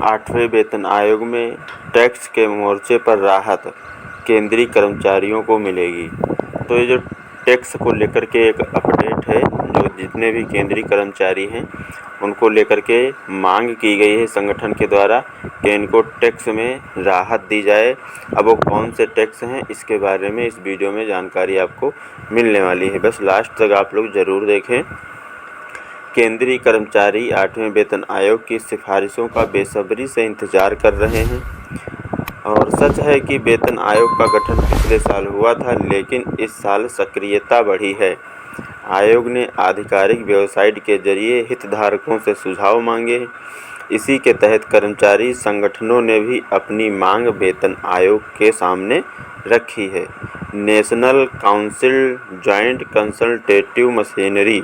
8वें वेतन आयोग में टैक्स के मोर्चे पर राहत, केंद्रीय कर्मचारियों को मिलेगी। तो ये जो टैक्स को लेकर के एक अपडेट है, जो जितने भी केंद्रीय कर्मचारी हैं उनको लेकर के मांग की गई है संगठन के द्वारा कि इनको टैक्स में राहत दी जाए। अब वो कौन से टैक्स हैं, इसके बारे में इस वीडियो में जानकारी आपको मिलने वाली है। बस लास्ट तक आप लोग ज़रूर देखें। केंद्रीय कर्मचारी 8वें वेतन आयोग की सिफारिशों का बेसब्री से इंतजार कर रहे हैं। और सच है कि वेतन आयोग का गठन पिछले साल हुआ था, लेकिन इस साल सक्रियता बढ़ी है। आयोग ने आधिकारिक वेबसाइट के जरिए हितधारकों से सुझाव मांगे हैं। इसी के तहत कर्मचारी संगठनों ने भी अपनी मांग वेतन आयोग के सामने रखी है। National council joint consultative machinery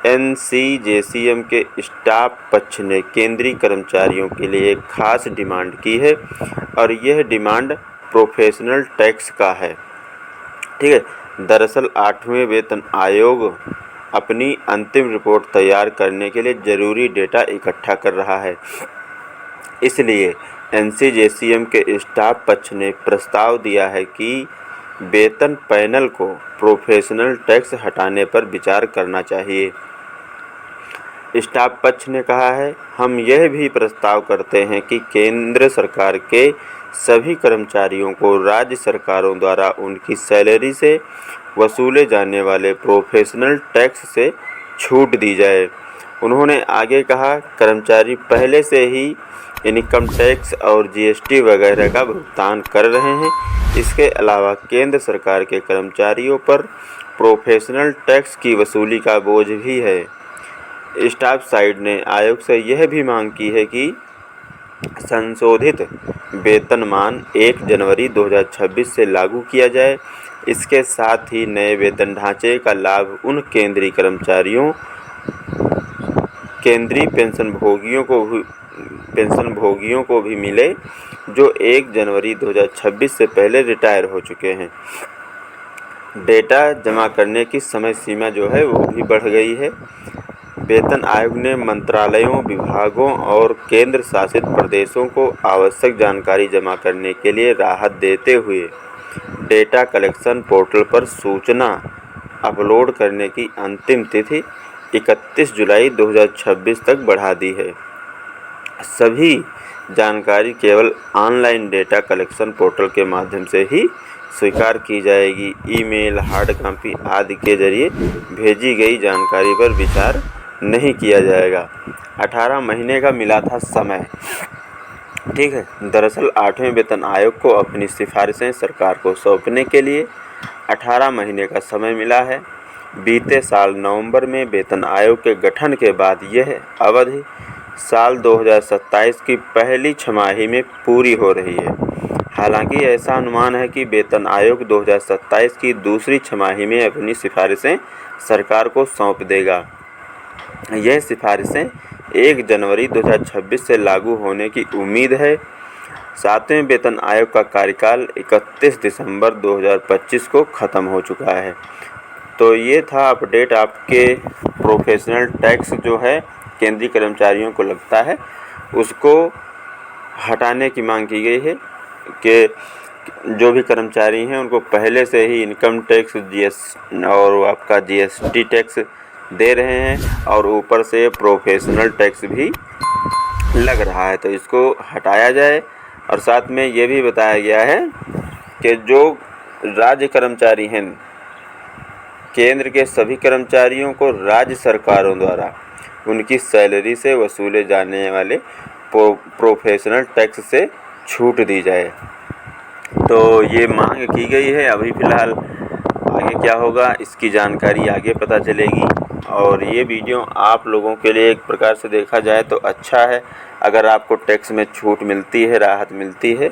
NCJCM के स्टाफ पक्ष ने केंद्रीय कर्मचारियों के लिए एक खास डिमांड की है और यह डिमांड प्रोफेशनल टैक्स का है। ठीक है। दरअसल 8वें वेतन आयोग अपनी अंतिम रिपोर्ट तैयार करने के लिए ज़रूरी डेटा इकट्ठा कर रहा है। इसलिए NCJCM के स्टाफ पक्ष ने प्रस्ताव दिया है कि वेतन पैनल को प्रोफेशनल टैक्स हटाने पर विचार करना चाहिए। स्टाफ पक्ष ने कहा है, हम यह भी प्रस्ताव करते हैं कि केंद्र सरकार के सभी कर्मचारियों को राज्य सरकारों द्वारा उनकी सैलरी से वसूले जाने वाले प्रोफेशनल टैक्स से छूट दी जाए। उन्होंने आगे कहा, कर्मचारी पहले से ही इनकम टैक्स और GST वगैरह का भुगतान कर रहे हैं। इसके अलावा केंद्र सरकार के कर्मचारियों पर प्रोफेशनल टैक्स की वसूली का बोझ भी है। स्टाफ साइड ने आयोग से यह भी मांग की है कि संशोधित वेतनमान 1 जनवरी 2026 से लागू किया जाए। इसके साथ ही नए वेतन ढांचे का लाभ उन केंद्रीय कर्मचारियों, केंद्रीय पेंशन भोगियों को भी मिले जो 1 जनवरी 2026 से पहले रिटायर हो चुके हैं। डेटा जमा करने की समय सीमा जो है वो भी बढ़ गई है। वेतन आयोग ने मंत्रालयों, विभागों और केंद्र शासित प्रदेशों को आवश्यक जानकारी जमा करने के लिए राहत देते हुए डेटा कलेक्शन पोर्टल पर सूचना अपलोड करने की अंतिम तिथि 31 जुलाई 2026 तक बढ़ा दी है। सभी जानकारी केवल ऑनलाइन डेटा कलेक्शन पोर्टल के माध्यम से ही स्वीकार की जाएगी। ईमेल, हार्ड कॉपी आदि के जरिए भेजी गई जानकारी पर विचार नहीं किया जाएगा। 18 महीने का मिला था समय। ठीक है। दरअसल 8वें वेतन आयोग को अपनी सिफारिशें सरकार को सौंपने के लिए 18 महीने का समय मिला है। बीते साल नवंबर में वेतन आयोग के गठन के बाद यह अवधि साल 2027 की पहली छमाही में पूरी हो रही है। हालांकि ऐसा अनुमान है कि वेतन आयोग 2027 की दूसरी छमाही में अपनी सिफारिशें सरकार को सौंप देगा। यह सिफारिशें 1 जनवरी 2026 से लागू होने की उम्मीद है। 7वें वेतन आयोग का कार्यकाल 31 दिसंबर 2025 को ख़त्म हो चुका है। तो ये था अपडेट। आपके प्रोफेशनल टैक्स जो है केंद्रीय कर्मचारियों को लगता है, उसको हटाने की मांग की गई है कि जो भी कर्मचारी हैं उनको पहले से ही इनकम टैक्स, और आपका GST टैक्स दे रहे हैं और ऊपर से प्रोफेशनल टैक्स भी लग रहा है, तो इसको हटाया जाए। और साथ में ये भी बताया गया है कि जो राज्य कर्मचारी हैं, केंद्र के सभी कर्मचारियों को राज्य सरकारों द्वारा उनकी सैलरी से वसूले जाने वाले प्रोफेशनल टैक्स से छूट दी जाए। तो ये मांग की गई है। अभी फ़िलहाल आगे क्या होगा इसकी जानकारी आगे पता चलेगी। और ये वीडियो आप लोगों के लिए एक प्रकार से देखा जाए तो अच्छा है। अगर आपको टैक्स में छूट मिलती है, राहत मिलती है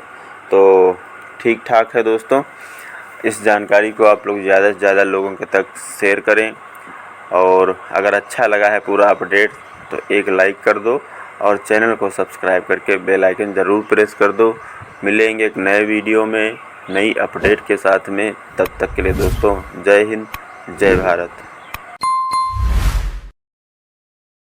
तो ठीक ठाक है दोस्तों। इस जानकारी को आप लोग ज़्यादा से ज़्यादा लोगों के तक शेयर करें। और अगर अच्छा लगा है पूरा अपडेट तो एक लाइक कर दो और चैनल को सब्सक्राइब करके बेल आइकन ज़रूर प्रेस कर दो। मिलेंगे एक नए वीडियो में नई अपडेट के साथ में। तब तक के लिए दोस्तों, जय हिंद, जय भारत।